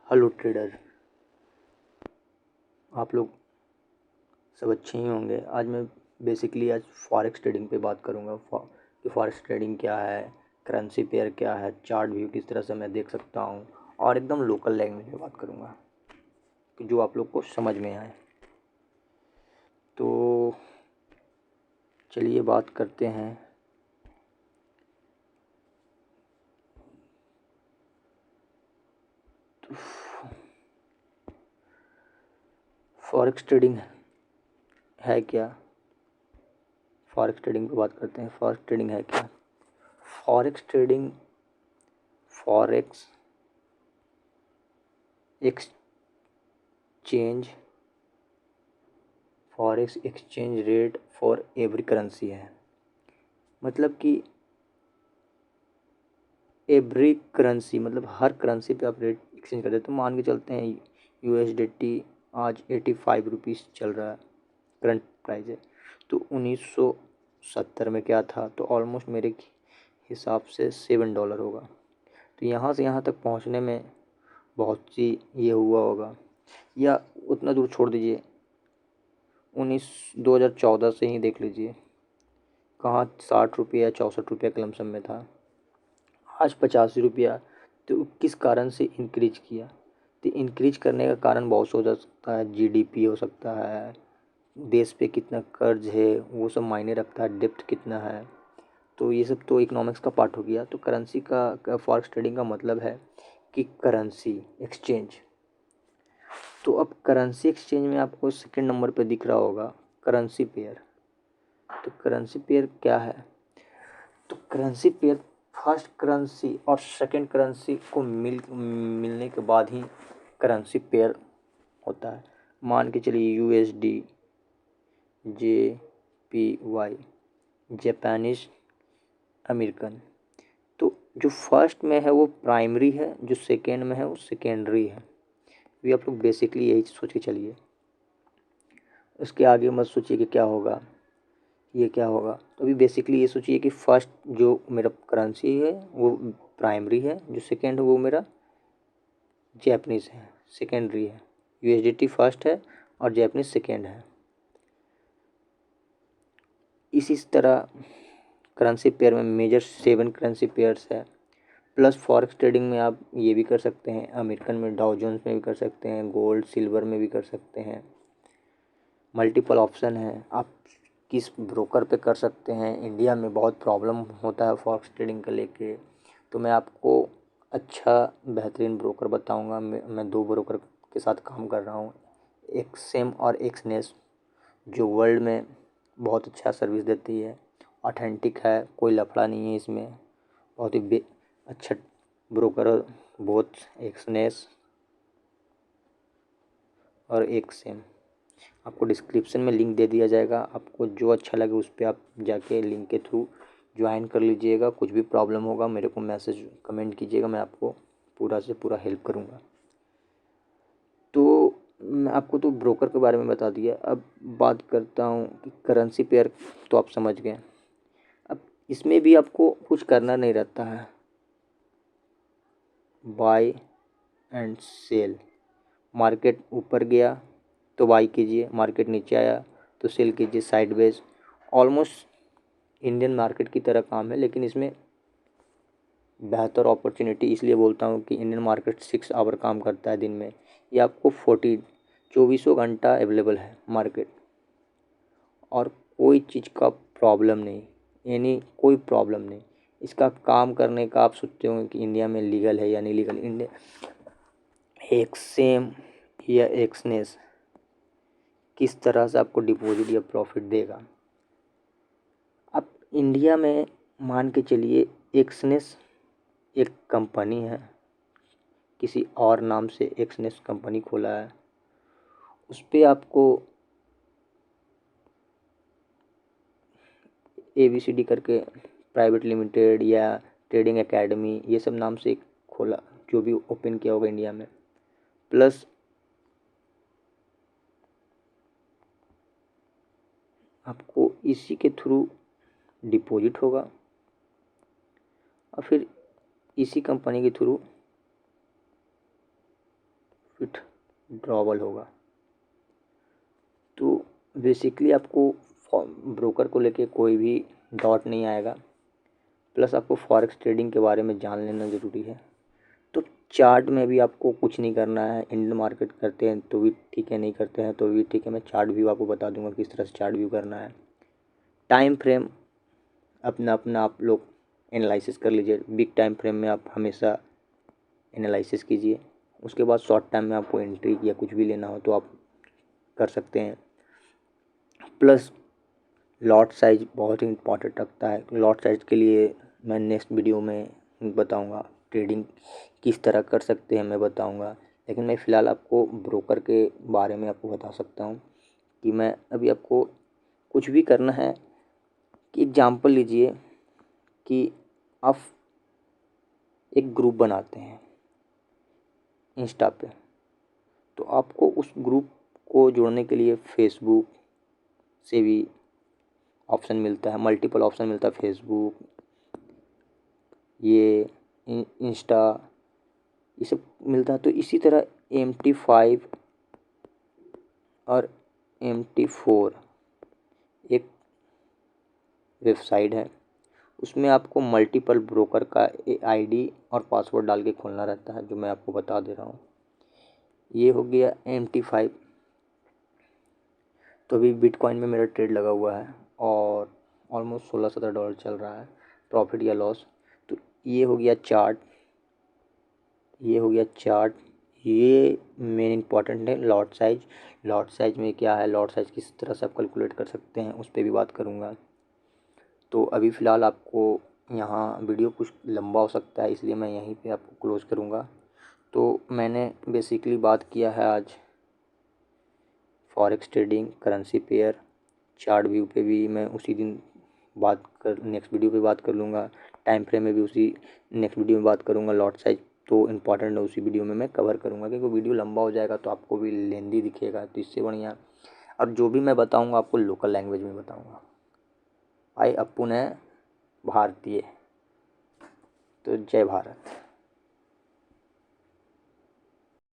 Hello trader, आप लोग सब अच्छे ही होंगे। आज मैं बेसिकली फॉरेक्स ट्रेडिंग पे बात करूँगा कि फॉरेक्स ट्रेडिंग क्या है, करेंसी पेयर क्या है, चार्ट व्यू किस तरह से मैं देख सकता हूँ, और एकदम लोकल लैंग्वेज में बात करूँगा कि जो आप लोग को समझ में आए। तो चलिए बात करते हैं। तो फॉरेक्स ट्रेडिंग है क्या? फॉरेक्स ट्रेडिंग पे बात करते हैं। फॉरेक्स ट्रेडिंग है क्या? Forex trading forex exchange forex exchange rate for every currency है। मतलब कि एवरी करेंसी मतलब हर करेंसी पे आप रेट एक्सचेंज कर देते। तो मान के चलते हैं USDT आज 85 रुपीज़ चल रहा है, करंट प्राइस है। तो 1970 में क्या था, तो ऑलमोस्ट मेरे हिसाब से $7 होगा। तो यहाँ से यहाँ तक पहुँचने में बहुत सी ये हुआ होगा, या उतना दूर छोड़ दीजिए, 2014 से ही देख लीजिए, कहाँ 60 रुपये या 64 रुपये के लमसम में था, आज 85 रुपया। तो किस कारण से इंक्रीज किया? तो इंक्रीज करने का कारण बहुत हो सकता है, GDP हो सकता है, देश पे कितना कर्ज है वो सब मायने रखता है, डेप्थ कितना है। तो ये सब तो इकोनॉमिक्स का पार्ट हो गया। तो करेंसी का फॉरेक्स ट्रेडिंग का मतलब है कि करेंसी एक्सचेंज। तो अब करेंसी एक्सचेंज में आपको सेकंड नंबर पे दिख रहा होगा करेंसी पेयर। तो करेंसी पेयर क्या है? तो करेंसी पेयर फर्स्ट करेंसी और सेकंड करेंसी को मिलने के बाद ही करेंसी पेयर होता है। मान के चलिए USD, JPY, जापानीज अमेरिकन। तो जो फर्स्ट में है वो प्राइमरी है, जो सेकेंड में है वो सेकेंडरी है। ये आप लोग बेसिकली यही सोच के चलिए, उसके आगे मत सोचिए कि क्या होगा, ये क्या होगा। तो अभी बेसिकली ये सोचिए कि फर्स्ट जो मेरा करेंसी है वो प्राइमरी है, जो सेकेंड है वो मेरा जैपनीज़ है, सेकेंडरी है। USDT फर्स्ट है और जैपनीज सेकेंड है। इसी तरह करेंसी पेयर में मेजर 7 करेंसी पेयर्स है। प्लस फॉरेक्स ट्रेडिंग में आप ये भी कर सकते हैं, अमेरिकन में डाउ जोन्स में भी कर सकते हैं, गोल्ड सिल्वर में भी कर सकते हैं। मल्टीपल ऑप्शन है, आप किस ब्रोकर पे कर सकते हैं। इंडिया में बहुत प्रॉब्लम होता है फॉरेक्स ट्रेडिंग को लेके। तो मैं आपको अच्छा बेहतरीन ब्रोकर बताऊंगा। मैं 2 ब्रोकर के साथ काम कर रहा हूँ, एक्सेम और एक्सनेस, जो वर्ल्ड में बहुत अच्छा सर्विस देती है, ऑथेंटिक है, कोई लफड़ा नहीं है इसमें। बहुत ही अच्छा ब्रोकर बोथ एक्सनेस और एक्सेम। आपको डिस्क्रिप्शन में लिंक दे दिया जाएगा, आपको जो अच्छा लगे उस पर आप जाके लिंक के थ्रू ज्वाइन कर लीजिएगा। कुछ भी प्रॉब्लम होगा मेरे को मैसेज कमेंट कीजिएगा, मैं आपको पूरा से पूरा हेल्प करूँगा। तो मैं आपको तो ब्रोकर के बारे में बता दिया, अब बात करता हूँ कि करेंसी पेयर। तो आप समझ गए। अब इसमें भी आपको कुछ करना नहीं रहता है, बाय एंड सेल। मार्केट ऊपर गया तो बाई कीजिए, मार्केट नीचे आया तो सेल कीजिए, साइडवेज। ऑलमोस्ट इंडियन मार्केट की तरह काम है, लेकिन इसमें बेहतर अपॉर्चुनिटी इसलिए बोलता हूँ कि इंडियन मार्केट 6 आवर काम करता है दिन में। ये आपको 24 घंटा अवेलेबल है मार्केट, और कोई चीज़ का प्रॉब्लम नहीं, यानी कोई प्रॉब्लम नहीं इसका काम करने का। आप सोचते होंगे कि इंडिया में लीगल है या नहीं लीगल। इंडिया एक्सेम या एक्सनेस किस तरह से आपको डिपॉजिट या प्रॉफिट देगा? अब इंडिया में मान के चलिए एक्सनेस एक कंपनी है, किसी और नाम से एक्सनेस कंपनी खोला है, उस पर आपको ABCD करके प्राइवेट लिमिटेड या ट्रेडिंग एकेडमी ये सब नाम से खोला, जो भी ओपन किया होगा इंडिया में। प्लस आपको इसी के थ्रू डिपॉजिट होगा, और फिर इसी कंपनी के थ्रू विथड्रॉवल होगा। तो बेसिकली आपको ब्रोकर को लेके कोई भी डाउट नहीं आएगा, प्लस आपको फॉरेक्स ट्रेडिंग के बारे में जान लेना ज़रूरी है। तो चार्ट में भी आपको कुछ नहीं करना है, इंडियन मार्केट करते हैं तो भी ठीक है, नहीं करते हैं तो भी ठीक है। मैं चार्ट व्यू आपको बता दूंगा किस तरह से चार्ट व्यू करना है। टाइम फ्रेम अपना अपना आप लोग एनालिसिस कर लीजिए। बिग टाइम फ्रेम में आप हमेशा एनालिसिस कीजिए, उसके बाद शॉर्ट टाइम में आपको एंट्री या कुछ भी लेना हो तो आप कर सकते हैं। प्लस लॉट साइज बहुत ही इम्पोर्टेंट रखता है। लॉट साइज के लिए मैं नेक्स्ट वीडियो में बताऊंगा, ट्रेडिंग किस तरह कर सकते हैं मैं बताऊंगा। लेकिन मैं फ़िलहाल आपको ब्रोकर के बारे में आपको बता सकता हूं कि मैं अभी आपको कुछ भी करना है कि एग्जांपल लीजिए कि आप एक ग्रुप बनाते हैं इंस्टा पे, तो आपको उस ग्रुप को जोड़ने के लिए फेसबुक से भी ऑप्शन मिलता है, मल्टीपल ऑप्शन मिलता है। फेसबुक, ये इंस्टा, ये सब मिलता है। तो इसी तरह MT5 और MT4 एक वेबसाइट है, उसमें आपको मल्टीपल ब्रोकर का ID और पासवर्ड डाल के खोलना रहता है, जो मैं आपको बता दे रहा हूँ। ये हो गया MT5। तो अभी बिटकॉइन में मेरा ट्रेड लगा हुआ है और ऑलमोस्ट $16-17 चल रहा है, प्रॉफिट या लॉस। तो ये हो गया चार्ट, ये हो गया चार्ट। ये मेन इंपॉर्टेंट है लॉट साइज। लॉट साइज में क्या है, लॉट साइज किस तरह से आप कैलकुलेट कर सकते हैं उस पर भी बात करूँगा। तो अभी फ़िलहाल आपको यहाँ वीडियो कुछ लंबा हो सकता है, इसलिए मैं यहीं पे आपको क्लोज़ करूँगा। तो मैंने बेसिकली बात किया है आज forex trading, currency pair, chart view पे भी मैं उसी दिन नेक्स्ट वीडियो पे बात कर लूँगा। टाइम फ्रेम में भी उसी नेक्स्ट वीडियो में बात करूँगा। लॉट साइज तो इम्पॉर्टेंट है, उसी वीडियो में मैं कवर करूँगा, क्योंकि वीडियो लंबा हो जाएगा तो आपको भी लेंदी दिखेगा। तो इससे बढ़िया, और जो भी मैं बताऊँगा आपको लोकल लैंग्वेज में बताऊँगा। भाई अप्पू ने भारतीय, तो जय भारत।